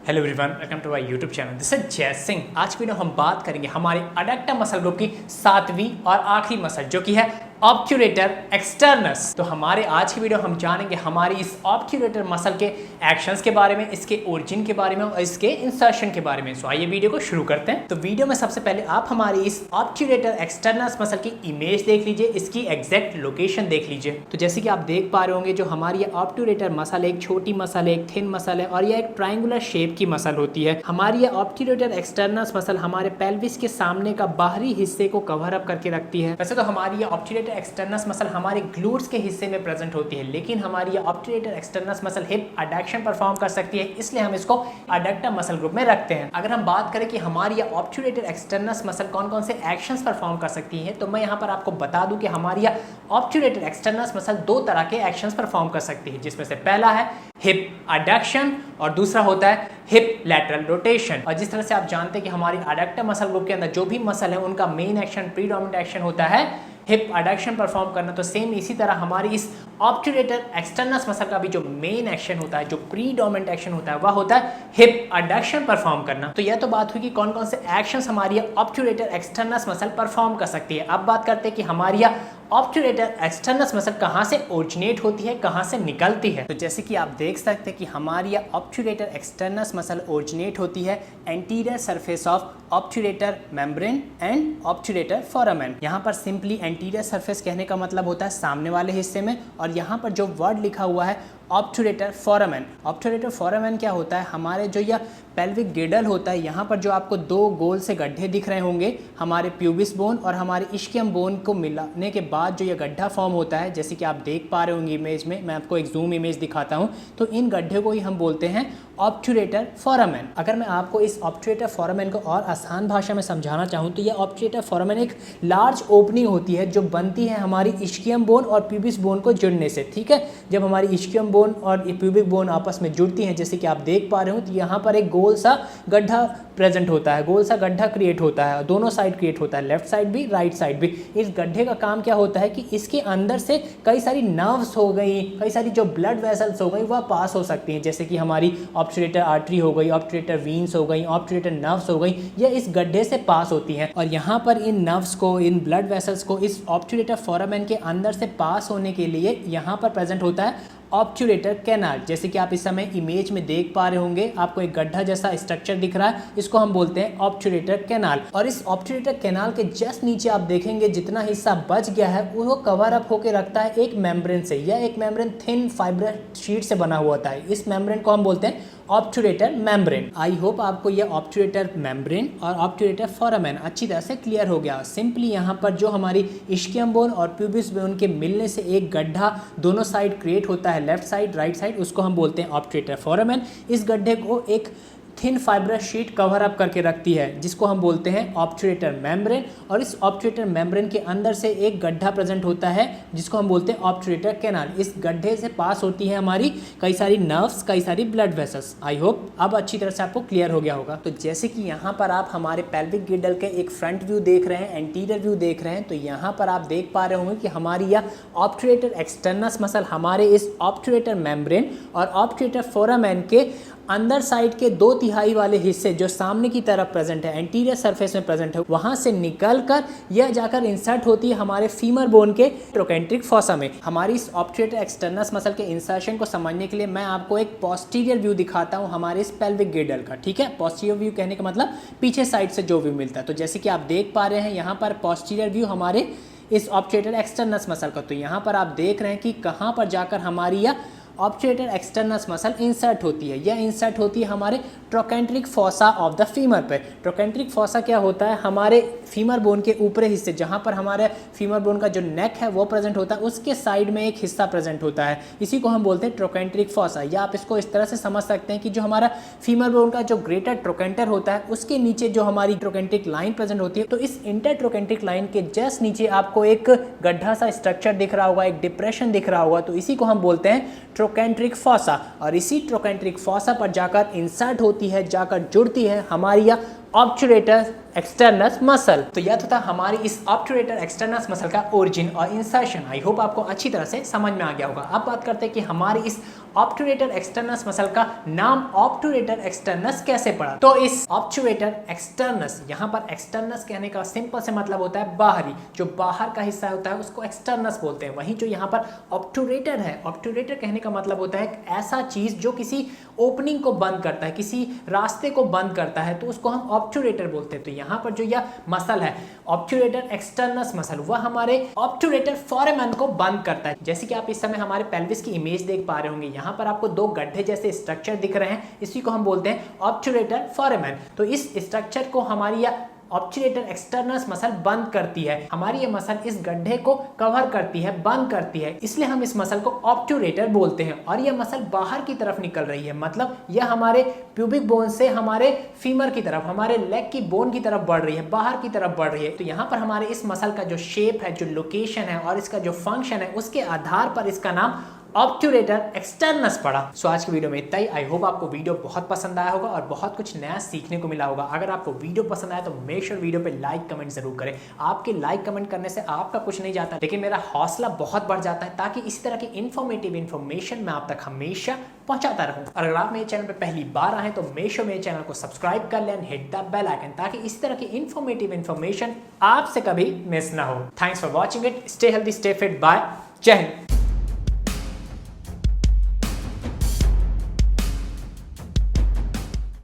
Hello everyone, welcome to our YouTube channel. This is Jai Singh. आज की video हम बात करेंगे हमारे अडक्टर मसल ग्रुप की सातवीं और आखिरी मसल जो कि है ऑब्ट्यूरेटर एक्सटर्नस। तो हमारे आज की वीडियो हम जानेंगे हमारी इस ऑब्ट्यूरेटर मसल के एक्शंस के बारे में, इसके ओरिजिन के बारे में और इसके इंसर्शन के बारे में। सो आइए वीडियो को शुरू करते हैं। तो वीडियो में सबसे पहले आप हमारी इस ऑब्ट्यूरेटर एक्सटर्नस मसल की इमेज देख लीजिए, इसकी एग्जैक्ट लोकेशन देख लीजिए। तो जैसे कि आप देख पा रहे होंगे, जो हमारी ये ऑब्ट्यूरेटर मसल एक छोटी मसल है, एक थिन मसल है और यह एक ट्रायंगुलर शेप की मसल होती है। हमारी ये ऑब्ट्यूरेटर एक्सटर्नस मसल हमारे पेल्विस के सामने का बाहरी हिस्से को कवर अप करके रखती है। वैसे तो हमारी ये ऑब्ट्यूरेटर एक्सटर्नस मसल हमारे ग्लूट्स के हिस्से में प्रेजेंट होती है, लेकिन हमारी ये obturator externus muscle hip adduction perform कर सकती है, इसलिए हम इसको अडक्टर मसल ग्रुप में रखते हैं। अगर हम बात करें कि हमारी ये ऑब्ट्यूरेटर एक्सटर्नस मसल कौन कौन से एक्शंस परफॉर्म कर सकती है, तो मैं यहाँ पर आपको बता दूं कि हमारी ये ऑब्ट्यूरेटर एक्सटर्नस मसल दो तरह के एक्शंस परफॉर्म कर सकती है, जिसमें से पहला है हिप अडक्शन और दूसरा होता है हिप लैटरल रोटेशन। और जिस तरह से आप जानते हैं कि हमारी अडक्टर मसल ग्रुप के अंदर जो भी मसल है उनका मेन एक्शन, प्रीडोमिनेंट एक्शन होता है हिप अडक्शन परफॉर्म करना, तो सेम इसी तरह हमारी इस ऑब्ट्यूरेटर एक्सटर्नस मसल का भी जो मेन एक्शन होता है, जो प्रीडोमिनेंट एक्शन होता है, वह होता है हिप अडक्शन परफॉर्म करना। तो यह तो बात हुई कि कौन कौन से एक्शंस हमारी ऑब्ट्यूरेटर एक्सटर्नस मसल परफॉर्म कर सकती है। अब बात करते हैं कि हमारी ऑब्ट्यूरेटर एक्सटर्नस मसल कहाँ से ओरिजिनेट होती है, कहाँ से निकलती है। तो जैसे कि आप देख सकते हैं कि हमारी ऑब्ट्यूरेटर एक्सटर्नस मसल ओरिजिनेट होती है anterior surface of obturator membrane and obturator foramen. यहाँ पर सिंपली एंटीरियर सरफेस कहने का मतलब होता है सामने वाले हिस्से में, और यहाँ पर जो वर्ड लिखा हुआ है ऑब्ट्यूरेटर फोरामेन। ऑब्ट्यूरेटर फोरामेन क्या होता है, हमारे जो यह पेल्विक गिडल होता है, यहाँ पर जो आपको दो गोल से गड्ढे दिख रहे होंगे, हमारे प्यूबिस बोन और हमारे इस्कियम बोन को मिलाने के बाद जो यह गड्ढा फॉर्म होता है, जैसे कि आप देख पा रहे होंगे इमेज में, मैं आपको एक जूम इमेज दिखाता हूँ, तो इन गड्ढे को ही हम बोलते हैं ऑब्ट्यूरेटर फोरामेन। अगर मैं आपको इस ऑब्ट्यूरेटर फोरामेन को और आसान भाषा में समझाना चाहूँ तो यह ऑब्ट्यूरेटर फोरामेन एक लार्ज ओपनिंग होती है जो बनती है हमारी इस्कियम बोन और प्यूबिस बोन को जुड़ने से। ठीक है, जब हमारी इस्कियम बोन और प्यूबिक बोन आपस में जुड़ती हैं, जैसे कि आप देख पा रहे हो, तो यहाँ पर एक गोल सा गड्ढा प्रेजेंट होता है, गोल सा गड्ढा क्रिएट होता है, दोनों साइड क्रिएट होता है, लेफ्ट साइड भी राइट साइड भी। इस गड्ढे का काम क्या होता है कि इसके अंदर से कई सारी नर्व्स हो गई, कई सारी जो ब्लड वेसल्स हो गई, वह पास हो सकती हैं, जैसे कि हमारी ऑब्ट्यूरेटर आर्टरी हो गई, ऑब्ट्यूरेटर वीन्स हो गई, ऑब्ट्यूरेटर नर्व्स हो गई, यह इस गड्ढे से पास होती हैं। और यहाँ पर इन नर्व्स को, इन ब्लड वेसल्स को इस ऑब्ट्यूरेटर फोरामेन के अंदर से पास होने के लिए यहाँ पर प्रेजेंट होता है ऑब्ट्यूरेटर कैनाल। जैसे कि आप इस समय इमेज में देख पा रहे होंगे, आपको एक गड्ढा जैसा स्ट्रक्चर दिख रहा है, इसको हम बोलते हैं ऑब्ट्यूरेटर कैनाल। और इस ऑब्ट्यूरेटर कैनाल के जस्ट नीचे आप देखेंगे जितना हिस्सा बच गया है वो कवर अप होकर रखता है एक मेम्ब्रेन से। यह एक मेम्ब्रेन थिन फाइबर शीट से बना हुआ होता है, इस मेम्ब्रेन को हम बोलते हैं ऑब्ट्यूरेटर मेम्ब्रेन। आई होप आपको यह ऑब्ट्यूरेटर मेम्ब्रेन और ऑब्ट्यूरेटर फोरामेन अच्छी तरह से क्लियर हो गया। सिंपली यहाँ पर जो हमारी इस्कियम बोन और प्यूबिस बोन के मिलने से एक गड्ढा दोनों साइड क्रिएट होता है, लेफ्ट साइड राइट साइड, उसको हम बोलते हैं ऑब्ट्यूरेटर फोरामेन। इस गड्ढे को एक thin fibrous sheet cover up करके रखती है, जिसको हम बोलते हैं ऑब्ट्यूरेटर मेम्ब्रेन। और इस ऑब्ट्यूरेटर मेम्ब्रेन के अंदर से एक गड्ढा प्रेजेंट होता है जिसको हम बोलते हैं ऑब्ट्यूरेटर कैनाल। इस गड्ढे से पास होती है हमारी कई सारी नर्व्स, कई सारी ब्लड वेसल्स। आई होप अब अच्छी तरह से आपको क्लियर हो गया होगा। तो जैसे कि यहाँ पर आप हमारे पेल्विक गिडल के एक फ्रंट व्यू देख रहे हैं, एंटीरियर व्यू देख रहे हैं, तो यहाँ पर आप देख पा रहे होंगे कि हमारी यह ऑब्ट्यूरेटर एक्सटर्नस मसल हमारे इस ऑब्ट्यूरेटर मेम्ब्रेन और ऑब्ट्यूरेटर फोरामेन के अंदर साइड के 2/3 वाले हिस्से जो सामने की तरफ प्रेजेंट है, एंटीरियर सरफेस में प्रेजेंट है, वहां से निकलकर यह जाकर इंसर्ट होती है हमारे फीमर बोन के ट्रोकेंट्रिक फॉसा में। हमारी इस ऑब्ट्यूरेटर एक्सटर्नस मसल के इंसर्शन को समझने के लिए मैं आपको एक पोस्टीरियर व्यू दिखाता हूं हमारे इस पेल्विक गिडल का। ठीक है, पोस्टीरियर व्यू कहने का मतलब पीछे साइड से जो व्यू मिलता है। तो जैसे कि आप देख पा रहे हैं यहाँ पर पोस्टीरियर व्यू हमारे इस ऑब्ट्यूरेटर एक्सटर्नस मसल का। तो यहाँ पर आप देख रहे हैं कि कहाँ पर जाकर हमारी यह ऑब्ट्यूरेटर एक्सटर्नस मसल इंसर्ट होती है। यह इंसर्ट होती है हमारे trochanteric fossa of the femur पे। ट्रोकेंट्रिक फॉसा क्या होता है, हमारे फीमर बोन के ऊपरी हिस्से, जहां पर हमारे फीमर बोन का जो नेक है वो प्रेजेंट होता है, उसके साइड में एक हिस्सा प्रेजेंट होता है, इसी को हम बोलते हैं ट्रोकेंट्रिक फॉसा। या आप इसको इस तरह से समझ सकते हैं कि जो हमारा फीमर बोन का जो ग्रेटर ट्रोकेंटर होता है, उसके नीचे जो हमारी ट्रोकेंट्रिक लाइन प्रेजेंट होती है, तो इस इंटर ट्रोकेंट्रिक लाइन के जस्ट नीचे आपको एक गड्ढा सा स्ट्रक्चर दिख रहा होगा, एक डिप्रेशन दिख रहा होगा, तो इसी को हम बोलते हैं ट्रोकेंट्रिक फॉसा। और इसी ट्रोकेंट्रिक फॉसा पर जाकर इंसर्ट होती है, जाकर जुड़ती है हमारी ऑब्ट्यूरेटर एक्सटर्नस मसल। तो यह तो था हमारी इस ऑब्ट्यूरेटर एक्सटर्नस मसल का ओरिजिन और इंसर्शन। आई होप आपको अच्छी तरह से समझ में आ गया होगा। अब बात करते हैं कि हमारी इस ऑब्ट्यूरेटर एक्सटर्नस मसल का नाम ऑब्ट्यूरेटर एक्सटर्नस कैसे पड़ा। तो इस ऑब्ट्यूरेटर एक्सटर्नस, यहाँ पर एक्सटर्नस कहने का सिंपल से मतलब होता है बाहरी, जो बाहर का हिस्सा होता है उसको एक्सटर्नस बोलते हैं। वहीं जो यहाँ पर ऑब्ट्यूरेटर है, ऑब्ट्यूरेटर कहने का मतलब होता है एक ऐसा चीज जो किसी ओपनिंग को बंद करता है, किसी रास्ते को बंद करता है, तो उसको हम ऑब्ट्यूरेटर बोलते हैं। तो यहाँ पर जो यह मसल है ऑब्ट्यूरेटर एक्सटर्नस मसल, वह हमारे ऑब्ट्यूरेटर फोरामेन को बंद करता है। जैसे कि आप इस समय हमारे पेल्विस की इमेज देख पा रहे होंगे, यहाँ पर आपको दो गड्ढे जैसे स्ट्रक्चर दिख रहे हैं, इसी को हम बोलते हैं ऑब्ट्यूरेटर फोरामेन। तो इस स्ट्रक्चर को हमारी यह ऑब्ट्यूरेटर एक्सटर्नस मसल बंद करती है। हमारी ये मसल इस गड्ढे को कवर करती है, बंद करती है, इसलिए हम इस मसल को ऑब्ट्यूरेटर बोलते हैं। और यह मसल बाहर की तरफ निकल रही है, मतलब यह हमारे प्यूबिक बोन से हमारे फीमर की तरफ, हमारे लेग की बोन की तरफ बढ़ रही है, बाहर की तरफ बढ़ रही है। तो यहाँ पर हमारे इस मसल का जो शेप है, जो लोकेशन है और इसका जो फंक्शन है, उसके आधार पर इसका नाम ऑब्ट्यूरेटर एक्सटर्नस पड़ा। सो आज की वीडियो में इतना ही। आई होप आपको वीडियो बहुत पसंद आया होगा और बहुत कुछ नया सीखने को मिला होगा। अगर आपको वीडियो पसंद आया तो मेक श्योर वीडियो पे लाइक कमेंट जरूर करें। आपके लाइक कमेंट करने से आपका कुछ नहीं जाता, लेकिन मेरा हौसला बहुत बढ़ जाता है, ताकि इसी तरह की इन्फॉर्मेटिव इन्फॉर्मेशन मैं आप तक हमेशा पहुंचाता रहूं। और अगर आप मेरे चैनल पे पहली बार आए तो मेक श्योर मेरे चैनल को सब्सक्राइब कर लें, हिट द बेल आइकन, ताकि इसी तरह की इन्फॉर्मेटिव इन्फॉर्मेशन आपसे कभी मिस ना हो। Thanks for watching it. Stay healthy, stay fit. Bye. जय हिंद।